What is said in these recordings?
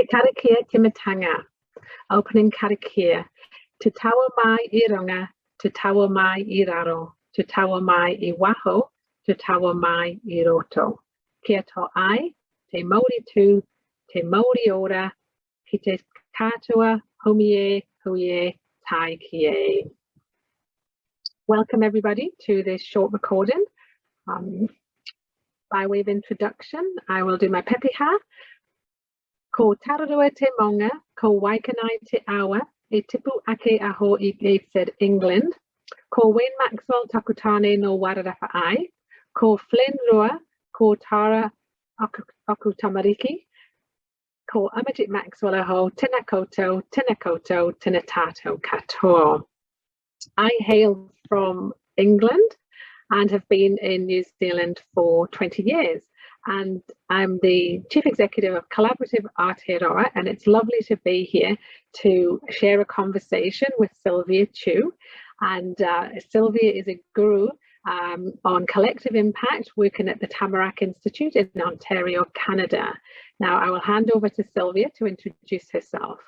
Te karakia timatanga, opening karakia. Te tawa mai I runga, te tawa mai I raro, te tawa mai I waho, te tawa mai I roto. Kia to ai, te mauri tu, te mauri ora, ki te katoa, homie, huie, tai kie. Welcome everybody to this short recording. By way of introduction, I will do my pepeha. Ko Aotearoa te maunga, ko Waikanai te awa, e tipu ake aho I Gateshead, England. Ko Wayne Maxwell takutane no wararapa ai. Ko Flynn Rua, ko Tara aku tamariki. Ko amarjit.maxwell aho, tēnā koutou, tēnā tātou katoa. I hail from England and have been in New Zealand for 20 years. And I'm the Chief Executive of Collaborative Aotearoa, and it's lovely to be here to share a conversation with Sylvia Chuey. And Sylvia is a guru on collective impact, working at the Tamarack Institute in Ontario, Canada. Now I will hand over to Sylvia to introduce herself.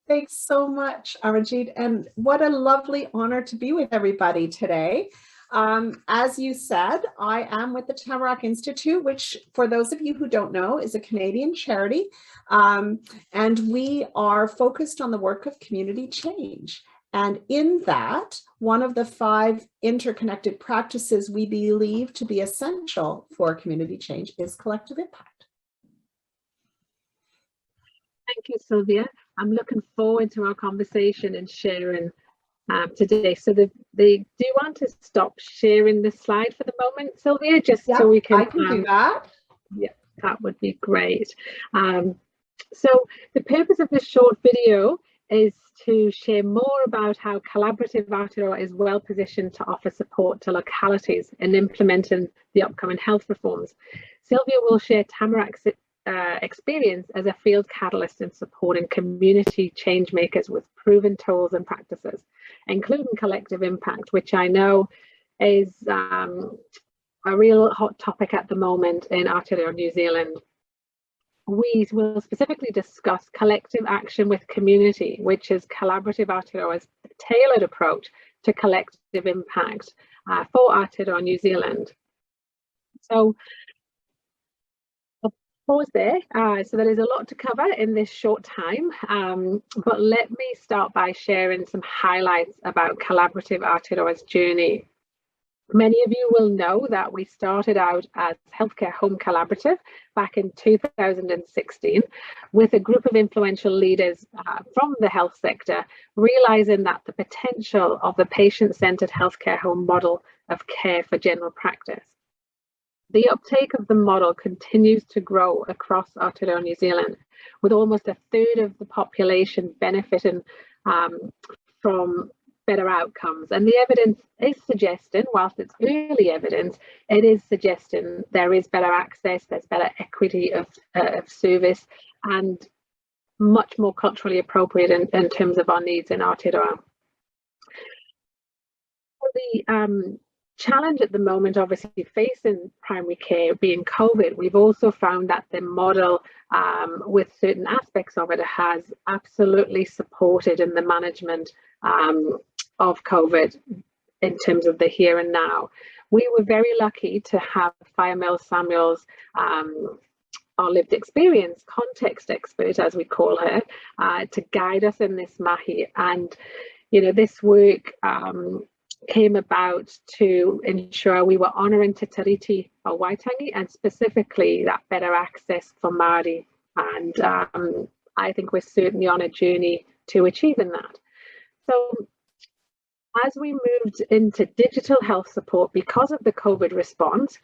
Thanks so much, Amarjit, and what a lovely honor to be with everybody today. As you said, I am with the Tamarack Institute, which for those of you who don't know is a Canadian charity, and we are focused on the work of community change. And in that, one of the 5 interconnected practices we believe to be essential for community change is collective impact. Thank you, Sylvia. I'm looking forward to our conversation and sharing today. So do you want to stop sharing the slide for the moment, Sylvia, just so we can... I can do that. Yeah, that would be great. So the purpose of this short video is to share more about how Collaborative Aotearoa is well positioned to offer support to localities in implementing the upcoming health reforms. Sylvia will share Tamarack's experience as a field catalyst in supporting community change makers with proven tools and practices, including collective impact, which I know is a real hot topic at the moment in Aotearoa, New Zealand. We will specifically discuss collective action with community, which is Collaborative Aotearoa's tailored approach to collective impact for Aotearoa, New Zealand. So pause there. So there is a lot to cover in this short time, but let me start by sharing some highlights about Collaborative Aotearoa's journey. Many of you will know that we started out as Healthcare Home Collaborative back in 2016 with a group of influential leaders from the health sector, realising that the potential of the patient-centred healthcare home model of care for general practice. The uptake of the model continues to grow across Aotearoa, New Zealand, with almost a third of the population benefiting from better outcomes. And the evidence is suggesting, whilst it's early evidence, it is suggesting there is better access, there's better equity of service, and much more culturally appropriate in terms of our needs in Aotearoa. The challenge at the moment, obviously facing primary care being COVID, we've also found that the model with certain aspects of it has absolutely supported in the management of COVID in terms of the here and now. We were very lucky to have Mel Samuels, our lived experience context expert, as we call her, to guide us in this mahi. And you know, this work came about to ensure we were honouring Te Tiriti o Waitangi, and specifically that better access for Māori. And I think we're certainly on a journey to achieving that. So as we moved into digital health support because of the COVID response,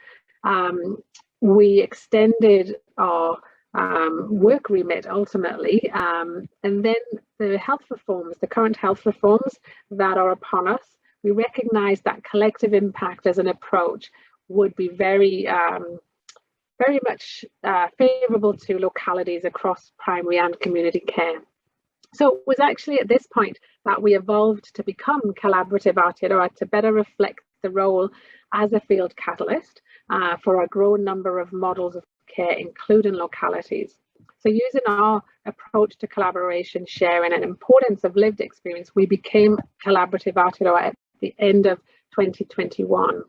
we extended our work remit ultimately, and then the health reforms, the current health reforms that are upon us, we recognise that collective impact as an approach would be very much favourable to localities across primary and community care. So it was actually at this point that we evolved to become Collaborative Aotearoa to better reflect the role as a field catalyst for a growing number of models of care, including localities. So using our approach to collaboration, sharing, and importance of lived experience, we became Collaborative Aotearoa at the end of 2021.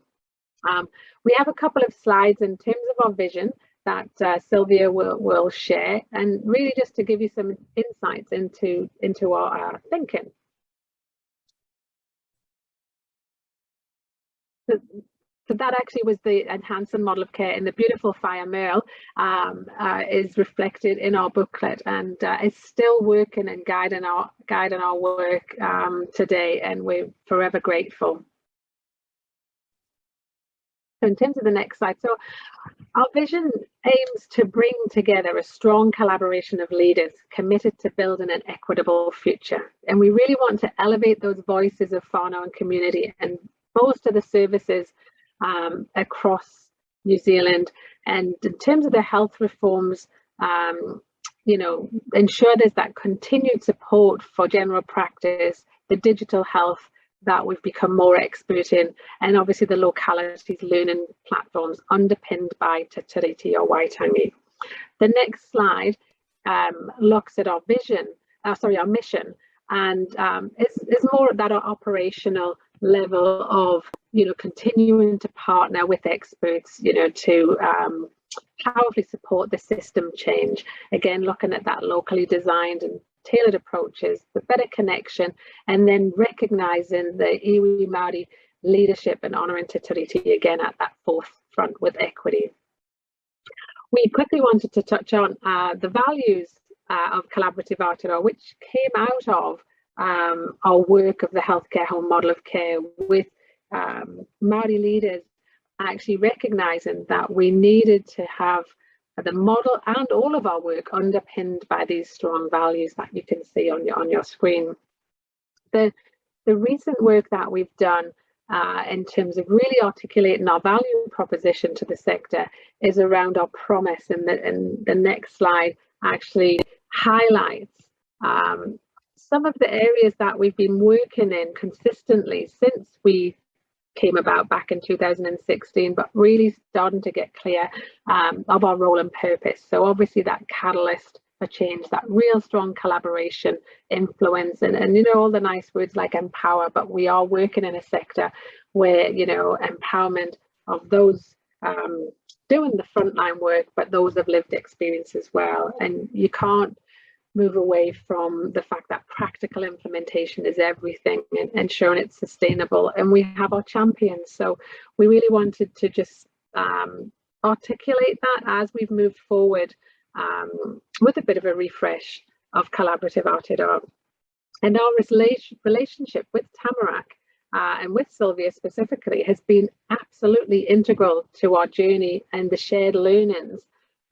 We have a couple of slides in terms of our vision that Sylvia will share, and really just to give you some insights into our thinking. So that actually was the enhanced model of care, and the beautiful fire mural is reflected in our booklet, and is still working and guiding our work today, and we're forever grateful. So in terms of the next slide, so our vision aims to bring together a strong collaboration of leaders committed to building an equitable future, and we really want to elevate those voices of whānau and community and bolster the services across New Zealand. And in terms of the health reforms, you know, ensure there's that continued support for general practice, the digital health that we've become more expert in, and obviously the localities learning platforms underpinned by Te Tiriti o Waitangi. The next slide looks at our vision, our mission, and is more at that operational level of, you know, continuing to partner with experts, you know, to powerfully support the system change. Again, looking at that locally designed and tailored approaches, the better connection, and then recognizing the iwi Māori leadership and honouring Te Tiriti again at that forefront with equity. We quickly wanted to touch on the values of Collaborative Aotearoa, which came out of our work of the healthcare home model of care, with Māori leaders actually recognising that we needed to have the model and all of our work underpinned by these strong values that you can see on your screen. The recent work that we've done in terms of really articulating our value proposition to the sector is around our promise, and the next slide actually highlights some of the areas that we've been working in consistently since we came about back in 2016, but really starting to get clear of our role and purpose. So obviously that catalyst for change, that real strong collaboration, influence, and you know, all the nice words like empower, but we are working in a sector where, you know, empowerment of those doing the frontline work, but those have lived experience as well. And you can't move away from the fact that practical implementation is everything, and ensuring it's sustainable. And we have our champions. So we really wanted to just articulate that as we've moved forward with a bit of a refresh of Collaborative Aotearoa. And our relationship with Tamarack and with Sylvia specifically has been absolutely integral to our journey and the shared learnings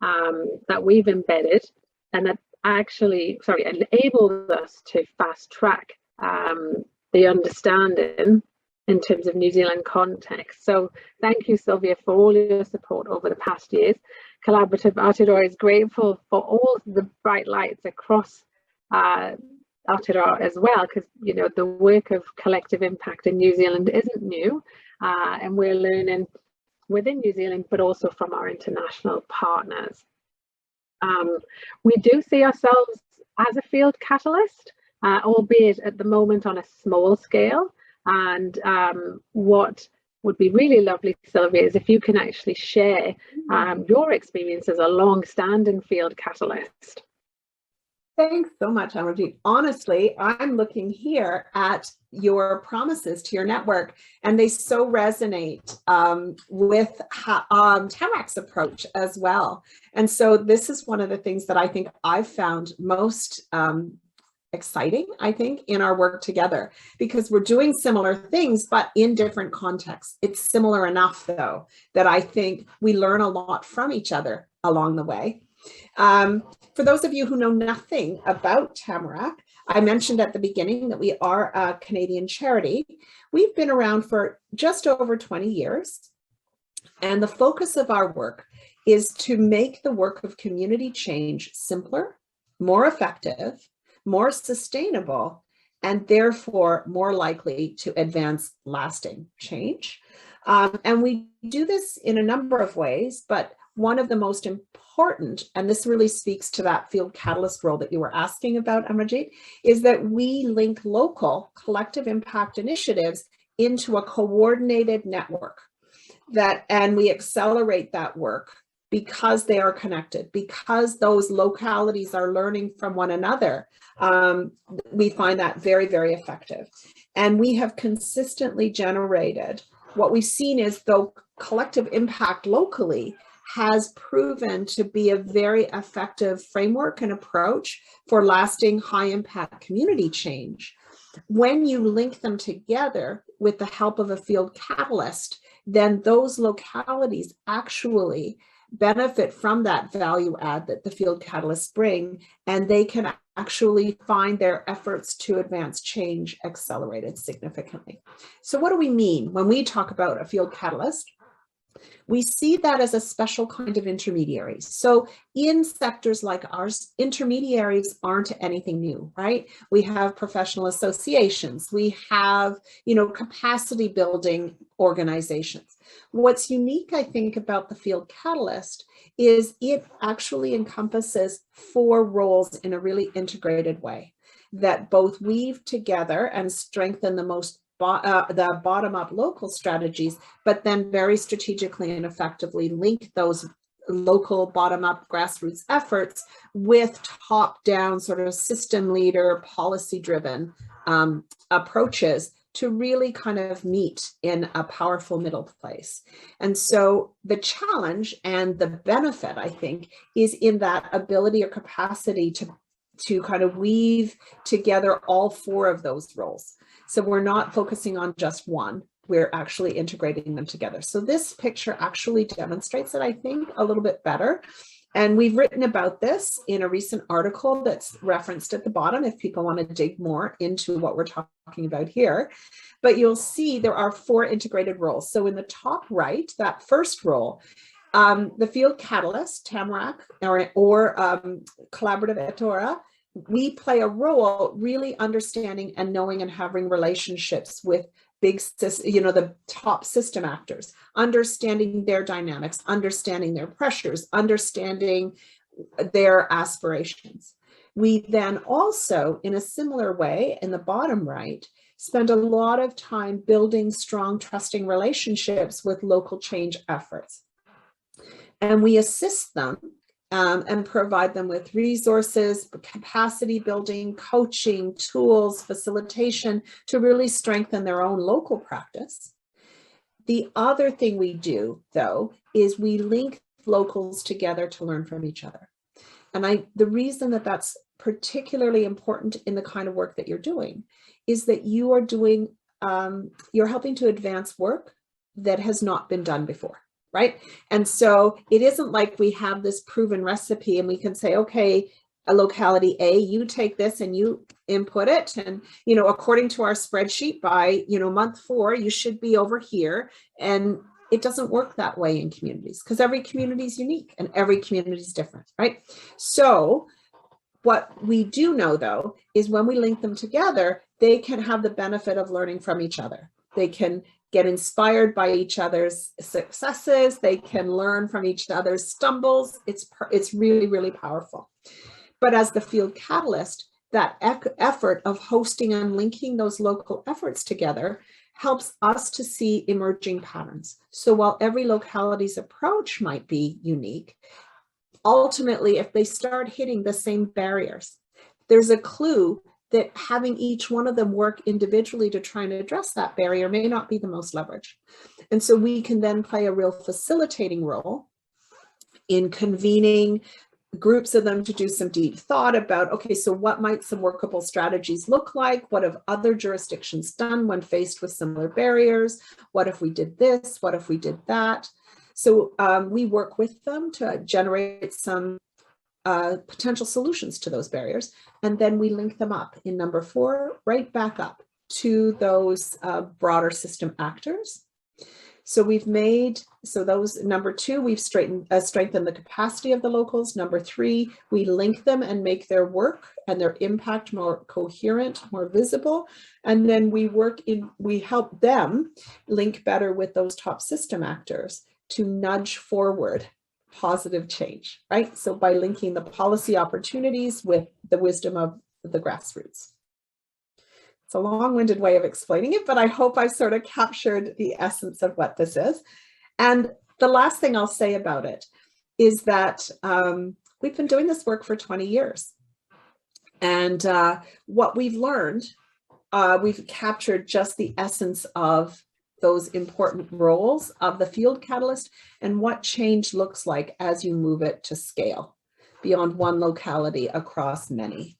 that we've embedded, and that actually enabled us to fast track the understanding in terms of New Zealand context. So thank you, Sylvia, for all your support over the past years. Collaborative Aotearoa is grateful for all the bright lights across Aotearoa as well, because, you know, the work of collective impact in New Zealand isn't new, and we're learning within New Zealand, but also from our international partners. We do see ourselves as a field catalyst, albeit at the moment on a small scale. And what would be really lovely, Sylvia, is if you can actually share your experience as a long-standing field catalyst. Thanks so much, Amarjit. Honestly, I'm looking here at your promises to your network, and they so resonate with Tamarack's approach as well. And so this is one of the things that I think I've found most exciting, I think, in our work together, because we're doing similar things, but in different contexts. It's similar enough, though, that I think we learn a lot from each other along the way. For those of you who know nothing about Tamarack, I mentioned at the beginning that we are a Canadian charity. We've been around for just over 20 years, and the focus of our work is to make the work of community change simpler, more effective, more sustainable, and therefore more likely to advance lasting change. And we do this in a number of ways, but one of the most important, and this really speaks to that field catalyst role that you were asking about, Amarjit, is that we link local collective impact initiatives into a coordinated network and we accelerate that work because they are connected, because those localities are learning from one another. We find that very, very effective. And we have consistently generated, what we've seen is though collective impact locally has proven to be a very effective framework and approach for lasting high impact community change. When you link them together with the help of a field catalyst, then those localities actually benefit from that value add that the field catalysts bring, and they can actually find their efforts to advance change accelerated significantly. So what do we mean when we talk about a field catalyst? We see that as a special kind of intermediary. So in sectors like ours, intermediaries aren't anything new, right? We have professional associations, we have, capacity building organizations. What's unique, I think, about the field catalyst is it actually encompasses 4 roles in a really integrated way that both weave together and strengthen the bottom-up local strategies, but then very strategically and effectively link those local bottom-up grassroots efforts with top-down sort of system leader, policy-driven approaches to really kind of meet in a powerful middle place. And so the challenge and the benefit, I think, is in that ability or capacity to kind of weave together all 4 of those roles. So we're not focusing on just one, we're actually integrating them together. So this picture actually demonstrates it, I think, a little bit better. And we've written about this in a recent article that's referenced at the bottom if people want to dig more into what we're talking about here. But you'll see there are 4 integrated roles. So in the top right, that first role, the field catalyst, Tamarack, or collaborative Aotearoa, we play a role really understanding and knowing and having relationships with the top system actors, understanding their dynamics, understanding their pressures, understanding their aspirations. We then also, in a similar way, in the bottom right, spend a lot of time building strong, trusting relationships with local change efforts. And we assist them and provide them with resources, capacity building, coaching, tools, facilitation to really strengthen their own local practice. The other thing we do, though, is we link locals together to learn from each other. And the reason that that's particularly important in the kind of work that you're doing is that you are doing, you're helping to advance work that has not been done before. Right. And so it isn't like we have this proven recipe and we can say, okay, a locality A, you take this and you input it. And, according to our spreadsheet by, month 4, you should be over here. And it doesn't work that way in communities because every community is unique and every community is different. Right. So what we do know, though, is when we link them together, they can have the benefit of learning from each other. They can get inspired by each other's successes. They can learn from each other's stumbles. It's really, really powerful. But as the field catalyst, that effort of hosting and linking those local efforts together helps us to see emerging patterns. So while every locality's approach might be unique, ultimately, if they start hitting the same barriers, there's a clue that having each one of them work individually to try and address that barrier may not be the most leverage. And so we can then play a real facilitating role in convening groups of them to do some deep thought about, okay, so what might some workable strategies look like? What have other jurisdictions done when faced with similar barriers? What if we did this? What if we did that? So we work with them to generate some potential solutions to those barriers. And then we link them up in number 4, right back up to those broader system actors. So those, number 2, we've strengthened the capacity of the locals. Number 3, we link them and make their work and their impact more coherent, more visible. And then we help them link better with those top system actors to nudge forward positive change, right? So by linking the policy opportunities with the wisdom of the grassroots. It's a long-winded way of explaining it, but I hope I've sort of captured the essence of what this is. And the last thing I'll say about it is that we've been doing this work for 20 years. And what we've learned, we've captured just the essence of those important roles of the field catalyst and what change looks like as you move it to scale beyond one locality across many.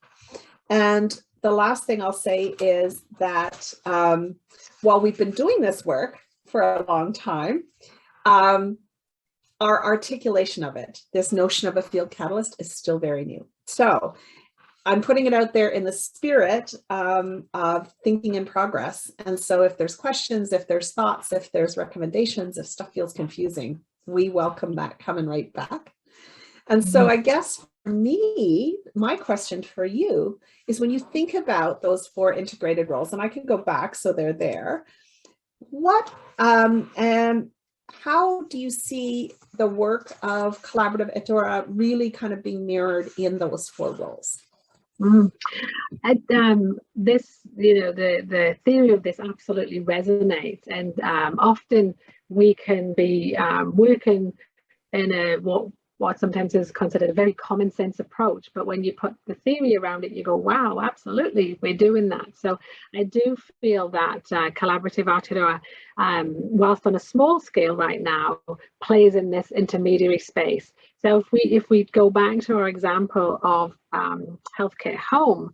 And the last thing I'll say is that while we've been doing this work for a long time, our articulation of it, this notion of a field catalyst, is still very new. So I'm putting it out there in the spirit of thinking in progress. And so if there's questions, if there's thoughts, if there's recommendations, if stuff feels confusing, we welcome that coming right back. And so I guess for me, my question for you is, when you think about those 4 integrated roles, and I can go back so they're there, what and how do you see the work of Collaborative Aotearoa really kind of being mirrored in those 4 roles? This, the theory of this absolutely resonates, and often we can be working in a what sometimes is considered a very common sense approach, but when you put the theory around it, you go, wow, absolutely, we're doing that. So I do feel that Collaborative Aotearoa, whilst on a small scale right now, plays in this intermediary space. So if we go back to our example of healthcare home,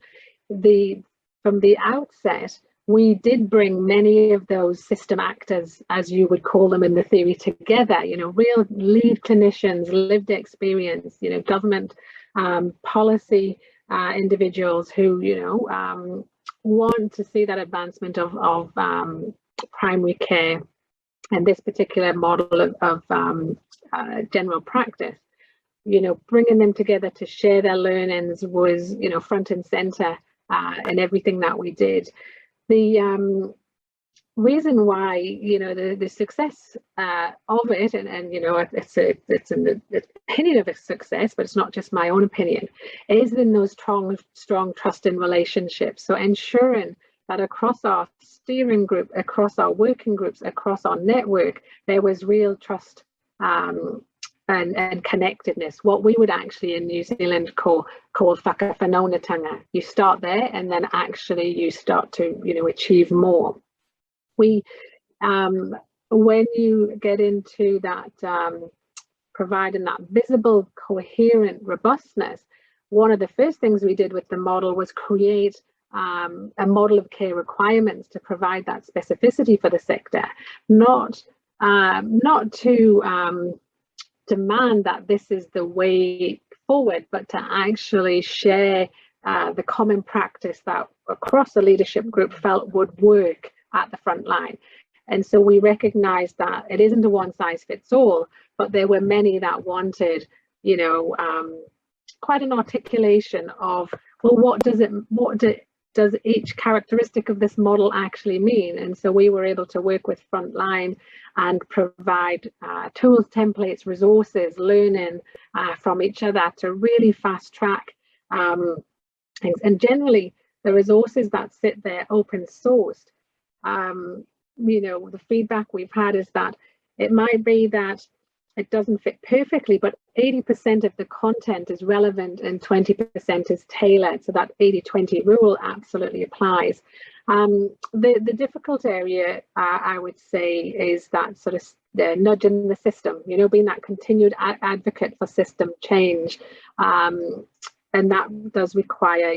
from the outset, we did bring many of those system actors, as you would call them in the theory, together, real lead clinicians, lived experience, government policy individuals who, want to see that advancement of primary care and this particular model of general practice. Bringing them together to share their learnings was, front and center in everything that we did. The reason why, the success of it, and it's an opinion of a success, but it's not just my own opinion, is in those strong trust in relationships. So ensuring that across our steering group, across our working groups, across our network, there was real trust and connectedness, what we would actually in New Zealand call whakawhanaungatanga. You start there and then actually you start to achieve more. When you get into that providing that visible, coherent robustness, one of the first things we did with the model was create a model of care requirements to provide that specificity for the sector, not to demand that this is the way forward, but to actually share the common practice that across the leadership group felt would work at the front line. And so we recognized that it isn't a one size fits all, but there were many that wanted, quite an articulation of, well, what does each characteristic of this model actually mean? And so we were able to work with frontline and provide tools, templates, resources, learning from each other to really fast track things. And generally, the resources that sit there open sourced, the feedback we've had is that it might be that it doesn't fit perfectly, but 80% of the content is relevant and 20% is tailored. So that 80-20 rule absolutely applies. The difficult area, I would say, is that sort of nudging the system, being that continued advocate for system change. And that does require,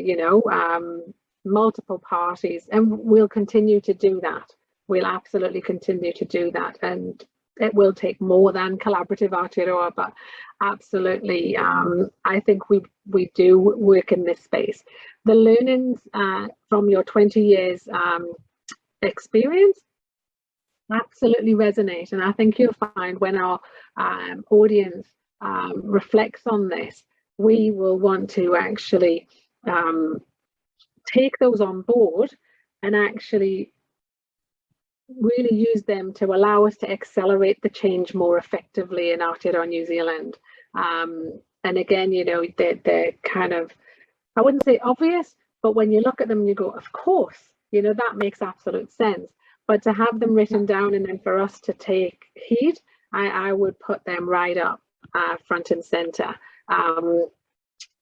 multiple parties, and we'll continue to do that. We'll absolutely continue to do that. And it will take more than Collaborative Aotearoa, but absolutely, I think we do work in this space. The learnings from your 20 years experience absolutely resonate, and I think you'll find when our audience reflects on this, we will want to actually take those on board and actually really use them to allow us to accelerate the change more effectively in Aotearoa, New Zealand. And again, you know, they're kind of, I wouldn't say obvious, but when you look at them, you go, of course, you know, that makes absolute sense. But to have them written down and then for us to take heed, I would put them right up front and center.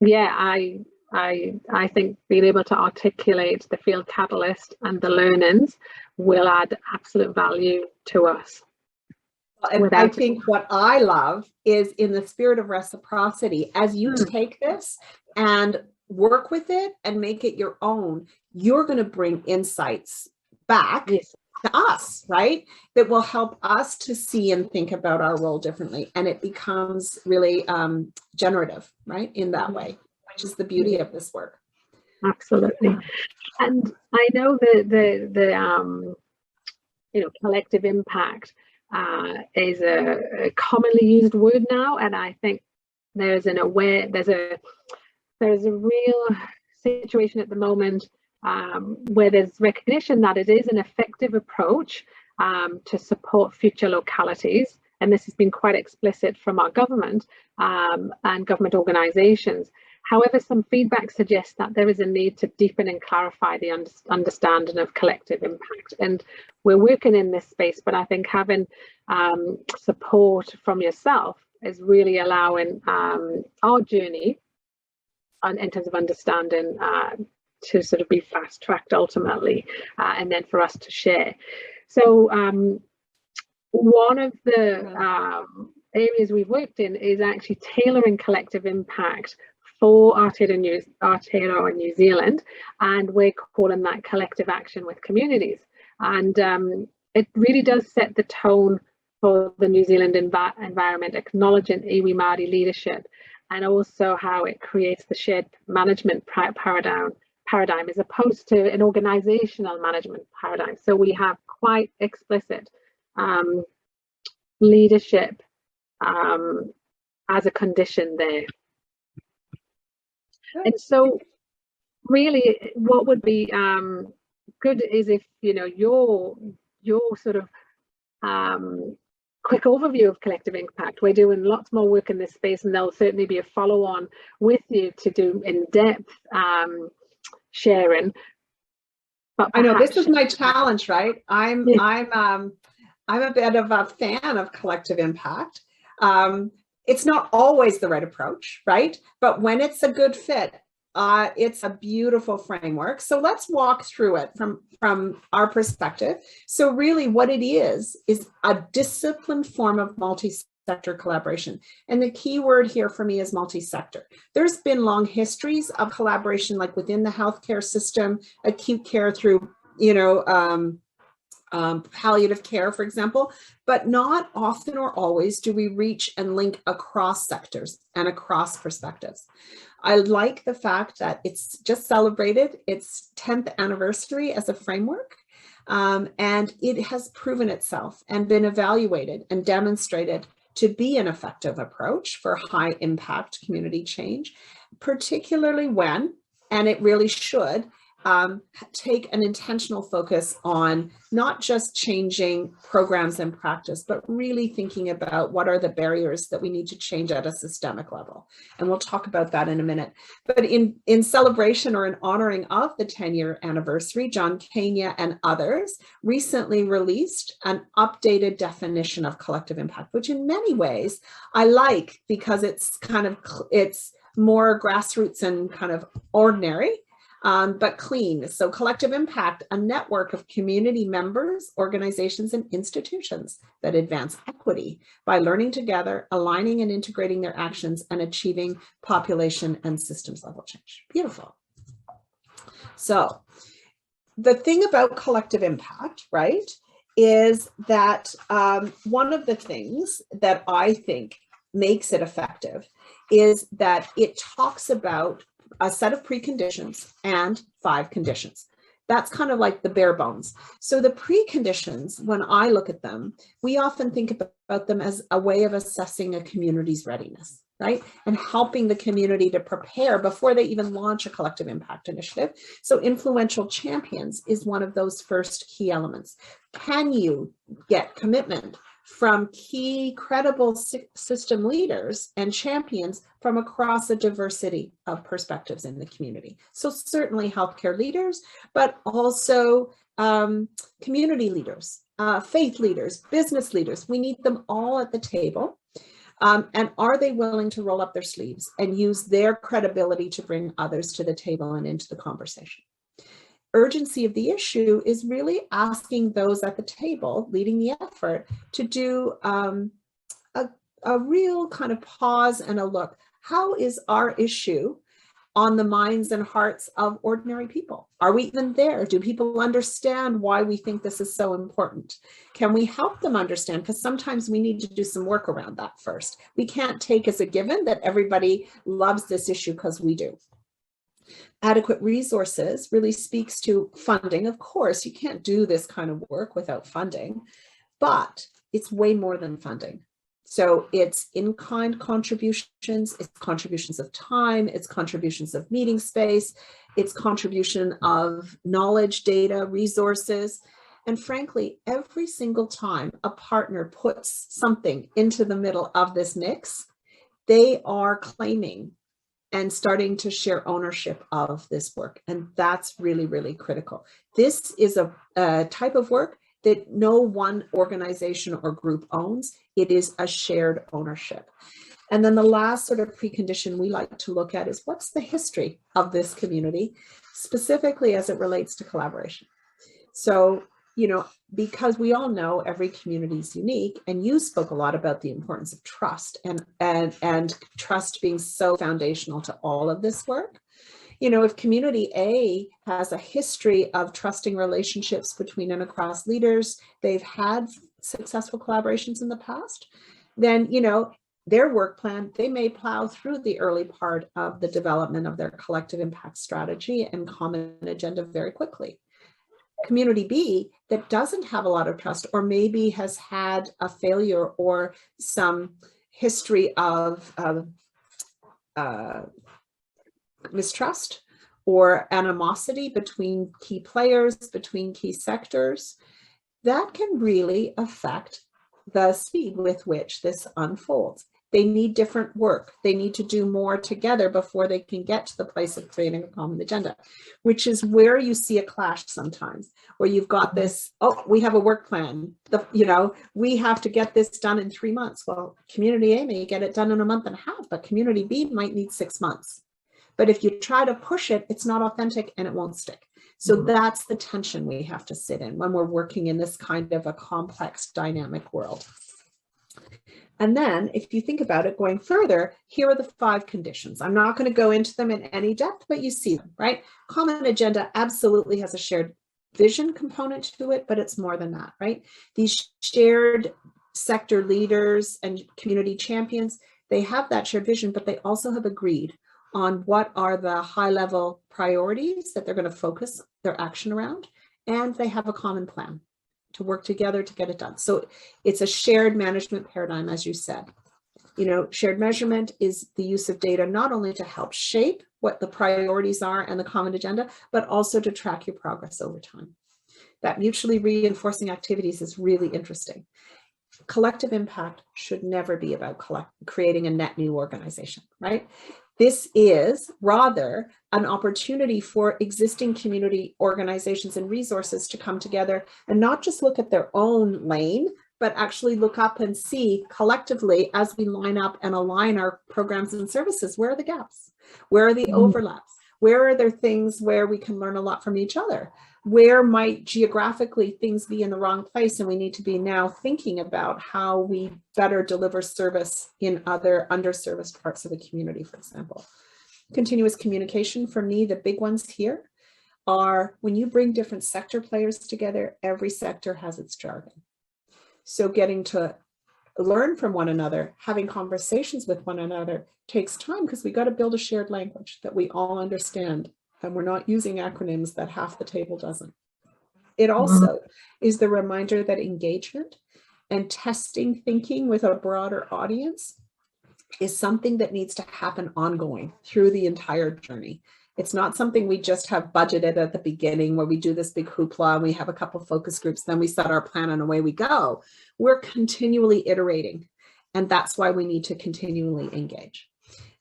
Yeah, I think being able to articulate the field catalyst and the learnings will add absolute value to us. And I think what I love is, in the spirit of reciprocity, as you take this and work with it and make it your own, you're going to bring insights back to us, right? That will help us to see and think about our role differently. And it becomes really generative, right? In that way, which is the beauty of this work. Absolutely. And I know the you know, collective impact is a commonly used word now, and I think there's a real situation at the moment where there's recognition that it is an effective approach to support future localities, and this has been quite explicit from our government and government organisations. However, some feedback suggests that there is a need to deepen and clarify the understanding of collective impact. And we're working in this space, but I think having support from yourself is really allowing our journey in terms of understanding to sort of be fast-tracked ultimately, and then for us to share. So one of the areas we've worked in is actually tailoring collective impact for Aotearoa, New Zealand, and we're calling that collective action with communities. And it really does set the tone for the New Zealand environment, acknowledging iwi Māori leadership, and also how it creates the shared management paradigm as opposed to an organizational management paradigm. So we have quite explicit leadership as a condition there. And so really what would be good is if, you know, your sort of quick overview of collective impact. We're doing lots more work in this space, and there'll certainly be a follow-on with you to do in-depth sharing. But I know this is my challenge, right? I'm a bit of a fan of collective impact. It's not always the right approach, right? But when it's a good fit, it's a beautiful framework. So let's walk through it from our perspective. So really what it is a disciplined form of multi-sector collaboration. And the key word here for me is multi-sector. There's been long histories of collaboration, like within the healthcare system, acute care through, you know, palliative care, for example, but not often or always do we reach and link across sectors and across perspectives. I like the fact that it's just celebrated its 10th anniversary as a framework, and it has proven itself and been evaluated and demonstrated to be an effective approach for high impact community change, particularly when, and it really should, take an intentional focus on not just changing programs and practice, but really thinking about what are the barriers that we need to change at a systemic level. And we'll talk about that in a minute. But in celebration or in honoring of the 10-year anniversary, John Kenya and others recently released an updated definition of collective impact, which in many ways I like, because it's more grassroots and kind of ordinary. But clean. So collective impact, a network of community members, organizations, and institutions that advance equity by learning together, aligning and integrating their actions, and achieving population and systems level change. Beautiful. So the thing about collective impact, right, is that one of the things that I think makes it effective is that it talks about a set of preconditions and 5 conditions. That's kind of like the bare bones. So the preconditions, when I look at them, we often think about them as a way of assessing a community's readiness, right? And helping the community to prepare before they even launch a collective impact initiative. So influential champions is one of those first key elements. Can you get commitment from key credible system leaders and champions from across a diversity of perspectives in the community? So certainly healthcare leaders, but also community leaders, faith leaders, business leaders. We need them all at the table. And are they willing to roll up their sleeves and use their credibility to bring others to the table and into the conversation? Urgency of the issue is really asking those at the table, leading the effort, to do a real kind of pause and a look. How is our issue on the minds and hearts of ordinary people? Are we even there? Do people understand why we think this is so important? Can we help them understand? Because sometimes we need to do some work around that first. We can't take as a given that everybody loves this issue because we do. Adequate resources really speaks to funding. Of course, you can't do this kind of work without funding, but it's way more than funding. So it's in-kind contributions, it's contributions of time, it's contributions of meeting space, it's contribution of knowledge, data, resources. And frankly, every single time a partner puts something into the middle of this mix, they are claiming and starting to share ownership of this work. And that's really, really critical. This is a type of work that no one organization or group owns. It is a shared ownership. And then the last sort of precondition we like to look at is what's the history of this community, specifically as it relates to collaboration. So, you know, because we all know every community is unique, and you spoke a lot about the importance of trust and trust being so foundational to all of this work. You know, if community A has a history of trusting relationships between and across leaders, they've had successful collaborations in the past, then, you know, their work plan, they may plow through the early part of the development of their collective impact strategy and common agenda very quickly. Community B that doesn't have a lot of trust, or maybe has had a failure or some history of mistrust or animosity between key players, between key sectors, that can really affect the speed with which this unfolds. They need different work. They need to do more together before they can get to the place of creating a common agenda, which is where you see a clash sometimes, where you've got this, oh, we have a work plan, you know, we have to get this done in 3 months. Well, community A may get it done in a month and a half, but community B might need 6 months. But if you try to push it, it's not authentic and it won't stick. So that's the tension we have to sit in when we're working in this kind of a complex, dynamic world. And then if you think about it going further, here are the 5 conditions. I'm not going to go into them in any depth, but you see them, right? Common agenda absolutely has a shared vision component to it, but it's more than that, right? These shared sector leaders and community champions, they have that shared vision, but they also have agreed on what are the high-level priorities that they're going to focus their action around, and they have a common plan to work together to get it done. So it's a shared management paradigm, as you said. You know, shared measurement is the use of data not only to help shape what the priorities are and the common agenda, but also to track your progress over time. That mutually reinforcing activities is really interesting. Collective impact should never be about creating a net new organization, right? This is rather an opportunity for existing community organizations and resources to come together and not just look at their own lane, but actually look up and see collectively as we line up and align our programs and services, where are the gaps? Where are the overlaps? Where are there things where we can learn a lot from each other? Where might geographically things be in the wrong place, and we need to be now thinking about how we better deliver service in other underserviced parts of the community, for example. Continuous communication, for me, the big ones here are when you bring different sector players together, every sector has its jargon. So getting to learn from one another, having conversations with one another takes time, because we got to build a shared language that we all understand. And we're not using acronyms that half the table doesn't. It also is the reminder that engagement and testing thinking with a broader audience is something that needs to happen ongoing through the entire journey. It's not something we just have budgeted at the beginning where we do this big hoopla and we have a couple focus groups, then we set our plan and away we go. We're continually iterating. And that's why we need to continually engage.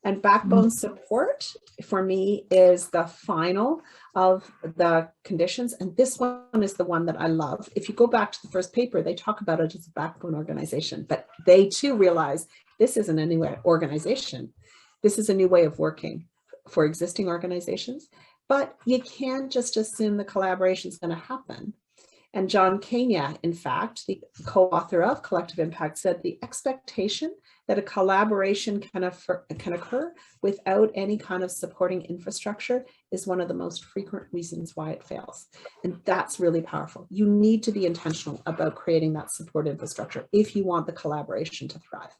And backbone support for me is the final of the conditions. And this one is the one that I love. If you go back to the first paper, they talk about it as a backbone organization, but they too realize this isn't a new organization. This is a new way of working for existing organizations, but you can't just assume the collaboration is going to happen. And John Kenya, in fact, the co-author of Collective Impact, said the expectation that a collaboration can occur without any kind of supporting infrastructure is one of the most frequent reasons why it fails. And that's really powerful. You need to be intentional about creating that support infrastructure if you want the collaboration to thrive.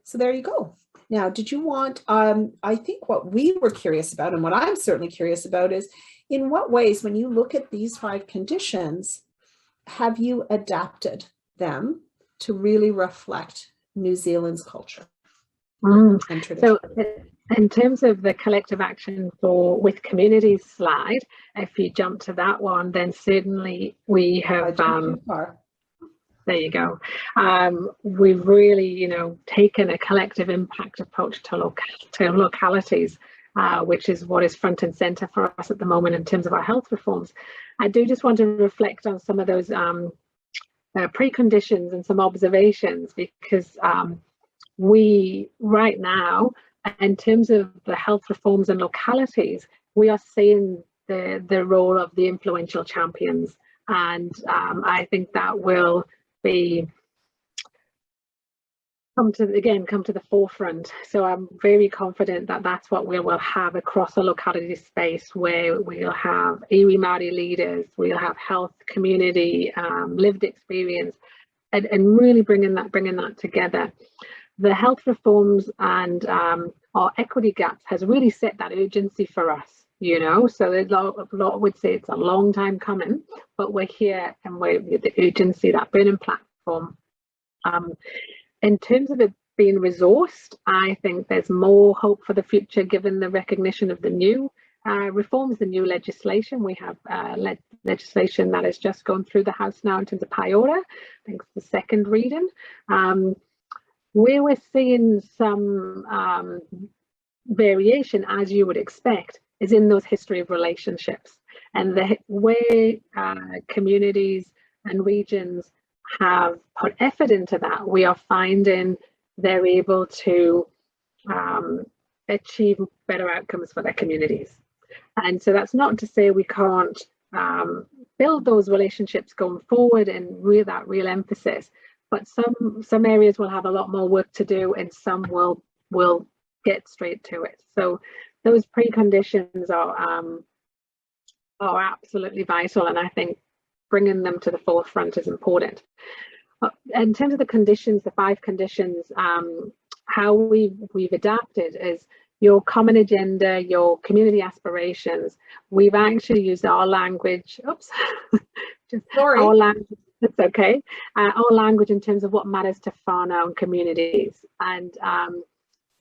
So there you go. Now, did you want, I think what we were curious about, and what I'm certainly curious about, is in what ways, when you look at these 5 conditions, have you adapted them to really reflect New Zealand's culture and tradition? So in terms of the collective action for with communities slide, if you jump to that one, then certainly we have, there you go. We've really, taken a collective impact approach to localities, which is what is front and center for us at the moment in terms of our health reforms. I do just want to reflect on some of those preconditions and some observations, because we right now, in terms of the health reforms and localities, we are seeing the role of the influential champions, and I think that will be come to the forefront. So I'm very confident that that's what we will have across a locality space, where we'll have iwi Māori leaders, we'll have health, community, lived experience, and really bringing that together. The health reforms and our equity gaps has really set that urgency for us. So there's a lot would say it's a long time coming, but we're here, and we're the urgency, that burning platform. In terms of it being resourced, I think there's more hope for the future, given the recognition of the new reforms, the new legislation. We have legislation that has just gone through the House now in terms of Paiora. I think it's the second reading. Where we're seeing some variation, as you would expect, is in those history of relationships, and where communities and regions have put effort into that, we are finding they're able to achieve better outcomes for their communities. And so that's not to say we can't build those relationships going forward and with that real emphasis, but some areas will have a lot more work to do, and some will get straight to it. So those preconditions are absolutely vital, and I think bringing them to the forefront is important. In terms of the conditions, the 5 conditions, how we've adapted is your common agenda, your community aspirations. We've actually used our language. Oops, our language. It's okay. Our language in terms of what matters to whānau and communities, and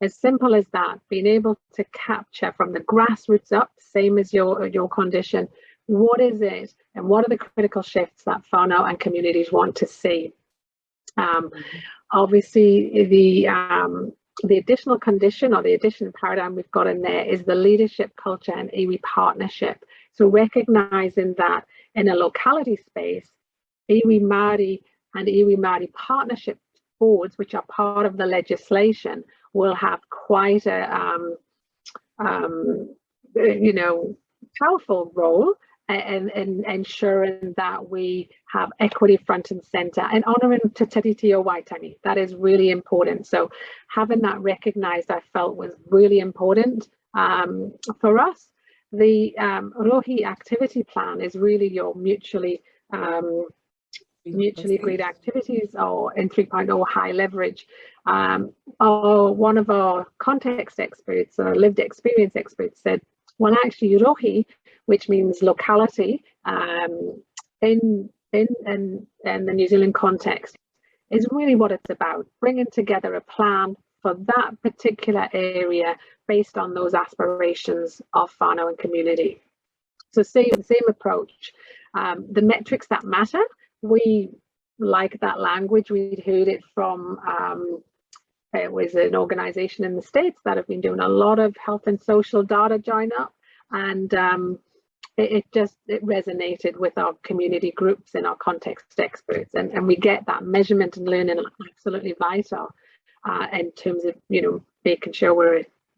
as simple as that, being able to capture from the grassroots up, same as your condition, what is it and what are the critical shifts that whānau and communities want to see. Obviously, the additional condition, or the additional paradigm we've got in there, is the leadership culture and iwi partnership. So recognizing that in a locality space, iwi Māori and iwi Māori partnership boards, which are part of the legislation, will have quite a powerful role in ensuring that we have equity front and center, and honouring Te Tiriti o Waitangi. That is really important. So having that recognised, I felt, was really important for us. The Rohi activity plan is really your mutually agreed activities, or in 3.0 high leverage. One of our context experts, or lived experience experts, said, well, actually Rohi, which means locality, in the New Zealand context, is really what it's about, bringing together a plan for that particular area based on those aspirations of whānau and community. So same approach. The metrics that matter, we like that language. We'd heard it from, it was an organization in the States that have been doing a lot of health and social data join up, and it resonated with our community groups and our context experts, and we get that measurement and learning absolutely vital in terms of, you know, making sure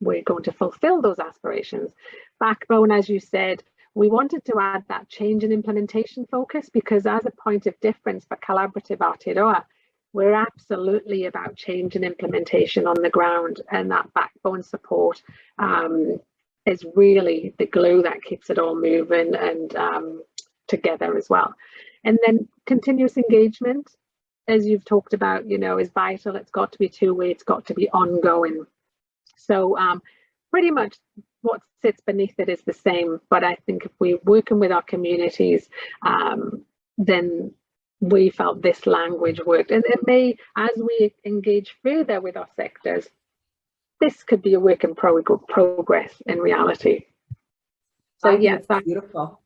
we're going to fulfill those aspirations. Backbone, as you said, we wanted to add that change and implementation focus, because as a point of difference for collaborative Aotearoa, we're absolutely about change and implementation on the ground, and that backbone support is really the glue that keeps it all moving and together as well. And then continuous engagement, as you've talked about, you know, is vital. It's got to be two-way, it's got to be ongoing. So pretty much what sits beneath it is the same, but I think if we're working with our communities, then we felt this language worked. And it may, as we engage further with our sectors, this could be a work in progress in reality. So yeah, that's beautiful.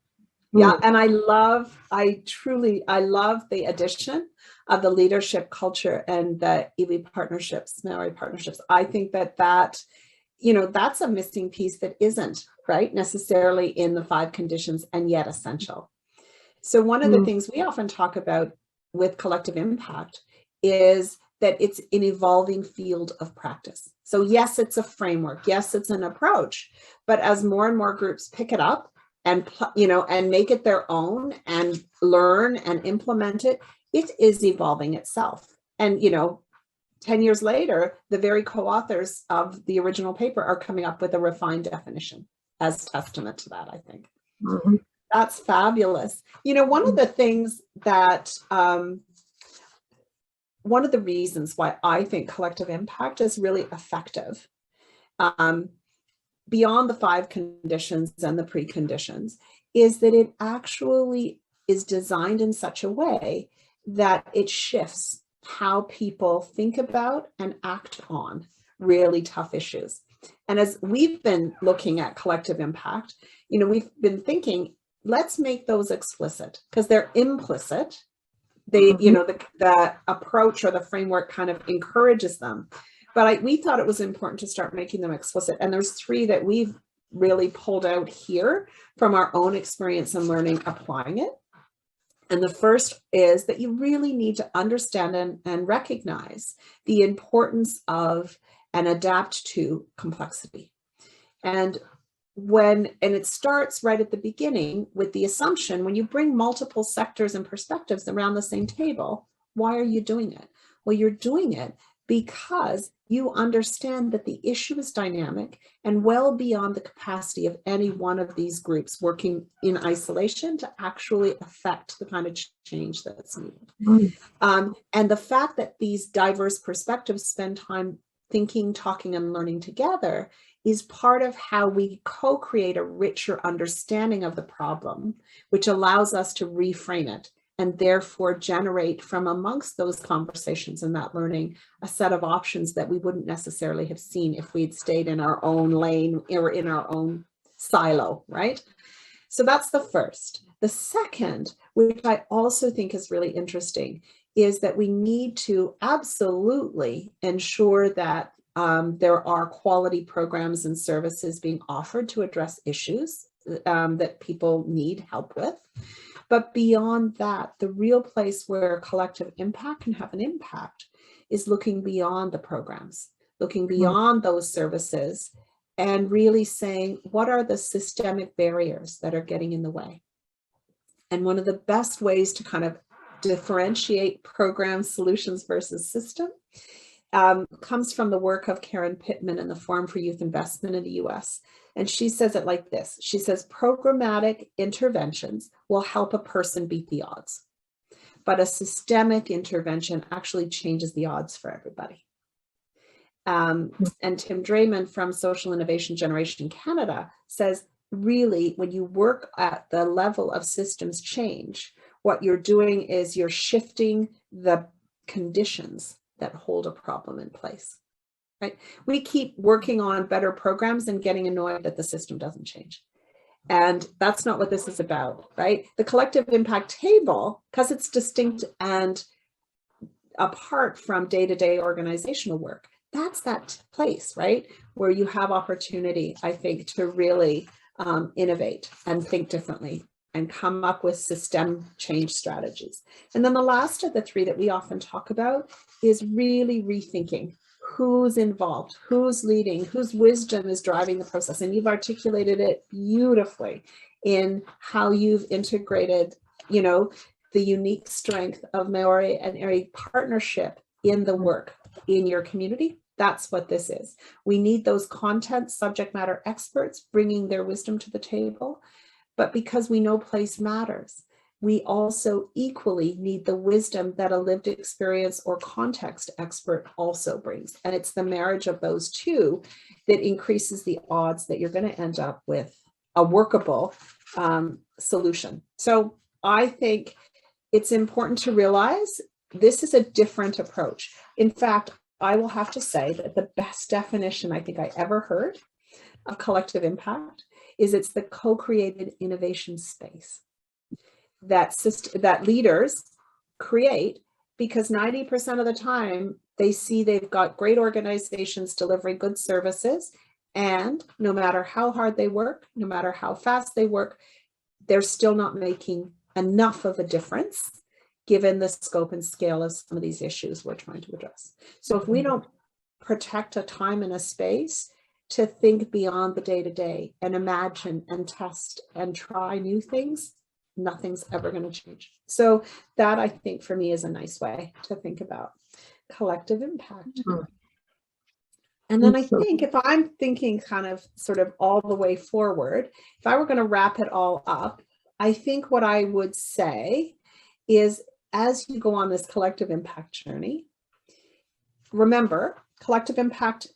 Yeah, and I love the addition of the leadership culture and the iwi partnerships, Maori partnerships. I think that you know, that's a missing piece that isn't right necessarily in the 5 conditions, and yet essential. So one of the things we often talk about with collective impact is that it's an evolving field of practice. So yes, it's a framework. Yes, it's an approach. But as more and more groups pick it up and, you know, and make it their own and learn and implement it, it is evolving itself. And, you know, 10 years later, the very co-authors of the original paper are coming up with a refined definition as testament to that, I think. That's fabulous. You know, one of the things that, one of the reasons why I think collective impact is really effective, beyond the 5 conditions and the preconditions, is that it actually is designed in such a way that it shifts how people think about and act on really tough issues. And as we've been looking at collective impact, you know, we've been thinking, let's make those explicit, because they're implicit. They, you know, the approach or the framework kind of encourages them. But we thought it was important to start making them explicit. And there's 3 that we've really pulled out here from our own experience and learning applying it. And the first is that you really need to understand and recognize the importance of and adapt to complexity. And it starts right at the beginning with the assumption, when you bring multiple sectors and perspectives around the same table, why are you doing it? Well, you're doing it because you understand that the issue is dynamic and well beyond the capacity of any one of these groups working in isolation to actually affect the kind of change that's needed. And the fact that these diverse perspectives spend time thinking, talking, and learning together is part of how we co-create a richer understanding of the problem, which allows us to reframe it and therefore generate from amongst those conversations and that learning a set of options that we wouldn't necessarily have seen if we'd stayed in our own lane or in our own silo, right? So that's the first. The second, which I also think is really interesting, is that we need to absolutely ensure that there are quality programs and services being offered to address issues that people need help with. But beyond that, the real place where collective impact can have an impact is looking beyond the programs, looking beyond those services, and really saying, what are the systemic barriers that are getting in the way? And one of the best ways to kind of differentiate program solutions versus system comes from the work of Karen Pittman and the Forum for Youth Investment in the US. And she says it like this. She says, programmatic interventions will help a person beat the odds, but a systemic intervention actually changes the odds for everybody. And Tim Drayman from Social Innovation Generation Canada says, really, when you work at the level of systems change, what you're doing is you're shifting the conditions that hold a problem in place. right? We keep working on better programs and getting annoyed that the system doesn't change. And that's not what this is about, right? The collective impact table, because it's distinct and apart from day-to-day organizational work, that's that place, right? Where you have opportunity, I think, to really innovate and think differently and come up with system change strategies. And then the last of the three that we often talk about is really rethinking who's involved, who's leading, whose wisdom is driving the process. And you've articulated it beautifully in how you've integrated, you know, the unique strength of Maori and Erie partnership in the work in your community. That's what this is. We need those content subject matter experts bringing their wisdom to the table. But because we know place matters, we also equally need the wisdom that a lived experience or context expert also brings. And it's the marriage of those two that increases the odds that you're going to end up with a workable solution. So I think it's important to realize this is a different approach. In fact, I will have to say that the best definition I think I ever heard of collective impact is it's the co-created innovation space that leaders create, because 90% of the time they see they've got great organizations delivering good services, and no matter how hard they work, no matter how fast they work, they're still not making enough of a difference given the scope and scale of some of these issues we're trying to address. So if we don't protect a time and a space to think beyond the day-to-day and imagine and test and try new things, nothing's ever going to change. So that, I think, for me is a nice way to think about collective impact. And then I think if I'm thinking kind of sort of all the way forward, if I were going to wrap it all up, I think what I would say is, as you go on this collective impact journey, remember, collective impact,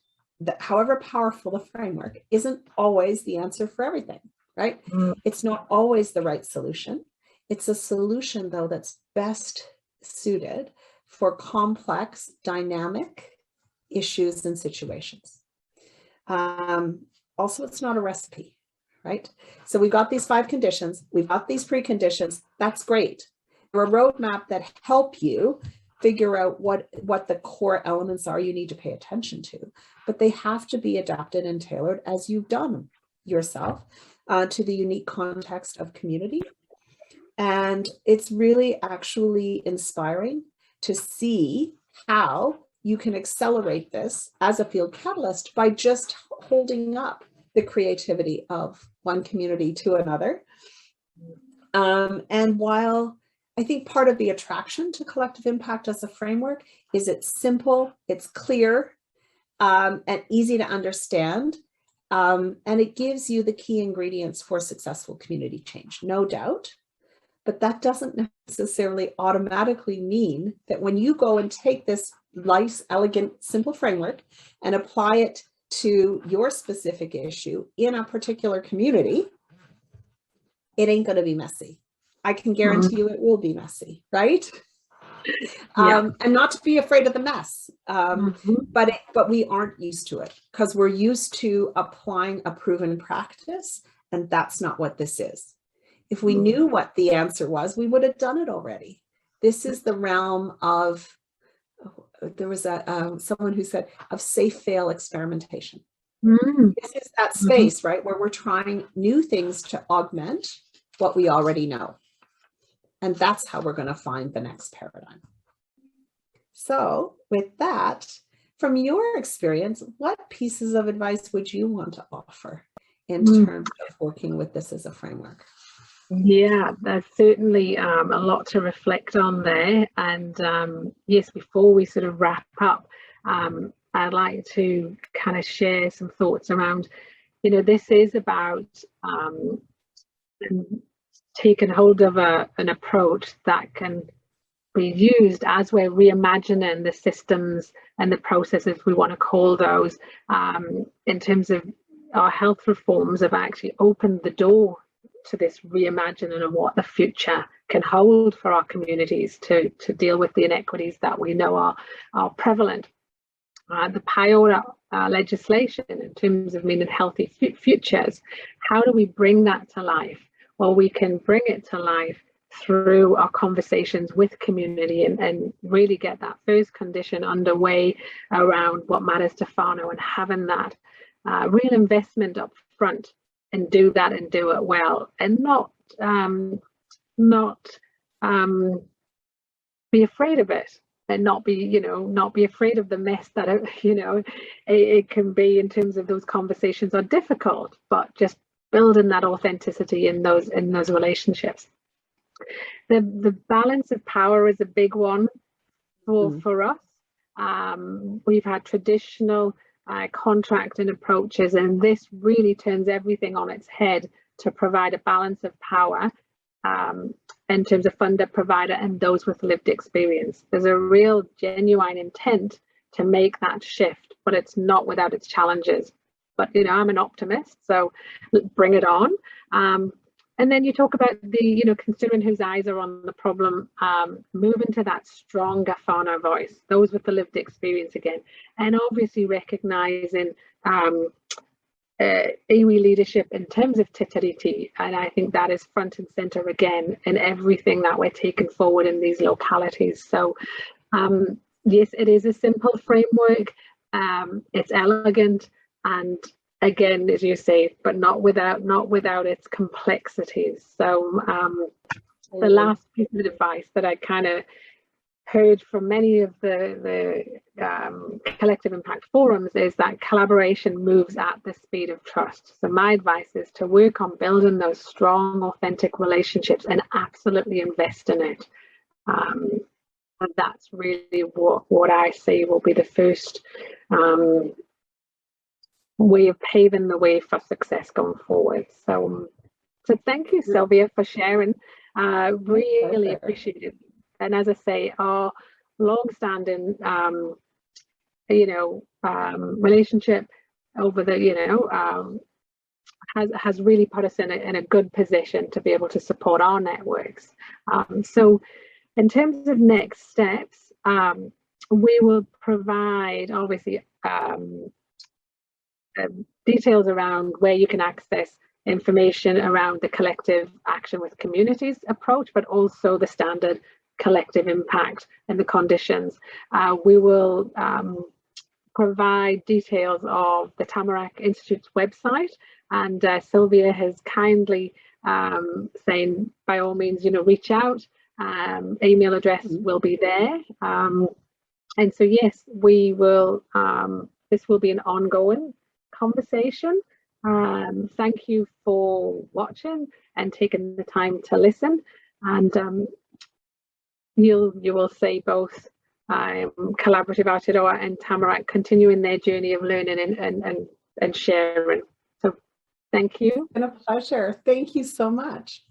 that however powerful the framework, isn't always the answer for everything, right? It's not always the right solution. It's a solution, though, that's best suited for complex, dynamic issues and situations. Also, it's not a recipe, right? So we've got these 5 conditions, we've got these preconditions, that's great. Or a roadmap that help you figure out what the core elements are you need to pay attention to, but they have to be adapted and tailored as you've done yourself to the unique context of community. And it's really actually inspiring to see how you can accelerate this as a field catalyst by just holding up the creativity of one community to another. And while I think part of the attraction to collective impact as a framework is it's simple, it's clear, and easy to understand. And it gives you the key ingredients for successful community change, no doubt. But that doesn't necessarily automatically mean that when you go and take this nice, elegant, simple framework and apply it to your specific issue in a particular community, it ain't going to be messy. I can guarantee you it will be messy, right? And not to be afraid of the mess, but we aren't used to it because we're used to applying a proven practice, and that's not what this is. If we knew what the answer was, we would have done it already. This is the realm of, there was someone who said, of safe fail experimentation. This is that space, right, where we're trying new things to augment what we already know. And that's how we're going to find the next paradigm. So with that, from your experience, what pieces of advice would you want to offer in terms of working with this as a framework? Yeah, there's certainly a lot to reflect on there. And yes, before we sort of wrap up, I'd like to kind of share some thoughts around, you know, this is about taking hold of an approach that can be used as we're reimagining the systems and the processes, we want to call those, in terms of our health reforms have actually opened the door to this reimagining of what the future can hold for our communities to deal with the inequities that we know are prevalent. the Paiora legislation in terms of meaning healthy futures. How do we bring that to life? Well, we can bring it to life through our conversations with community and really get that first condition underway around what matters to whānau, and having that real investment up front and do that and do it well, and not be afraid of it, and not be afraid of the mess that it can be in terms of those conversations are difficult, but just building that authenticity in those relationships. The balance of power is a big one for us. We've had traditional contracting approaches, and this really turns everything on its head to provide a balance of power in terms of funder, provider, and those with lived experience. There's a real genuine intent to make that shift, but it's not without its challenges. But I'm an optimist, so bring it on. And then you talk about considering whose eyes are on the problem, moving to that stronger whānau voice, those with the lived experience again, and obviously recognising iwi leadership in terms of te tiriti, and I think that is front and centre again in everything that we're taking forward in these localities. So yes, it is a simple framework, it's elegant, and again, as you say, but not without its complexities. So the last piece of advice that I kind of heard from many of the collective impact forums is that collaboration moves at the speed of trust. So my advice is to work on building those strong, authentic relationships and absolutely invest in it. And that's really what I see will be the first way of paving the way for success going forward. So thank you, Sylvia, for sharing. Really appreciate it. And as I say, our long-standing, relationship over the, has really put us in a good position to be able to support our networks. So in terms of next steps, we will provide obviously details around where you can access information around the collective action with communities approach, but also the standard collective impact and the conditions. We will provide details of the Tamarack Institute's website, and Sylvia has kindly saying by all means reach out. Email address will be there, and so yes, we will this will be an ongoing conversation. Thank you for watching and taking the time to listen, and you will see both Collaborative Aotearoa and Tamarack continuing their journey of learning and sharing. So thank you. It's been a pleasure. Thank you so much.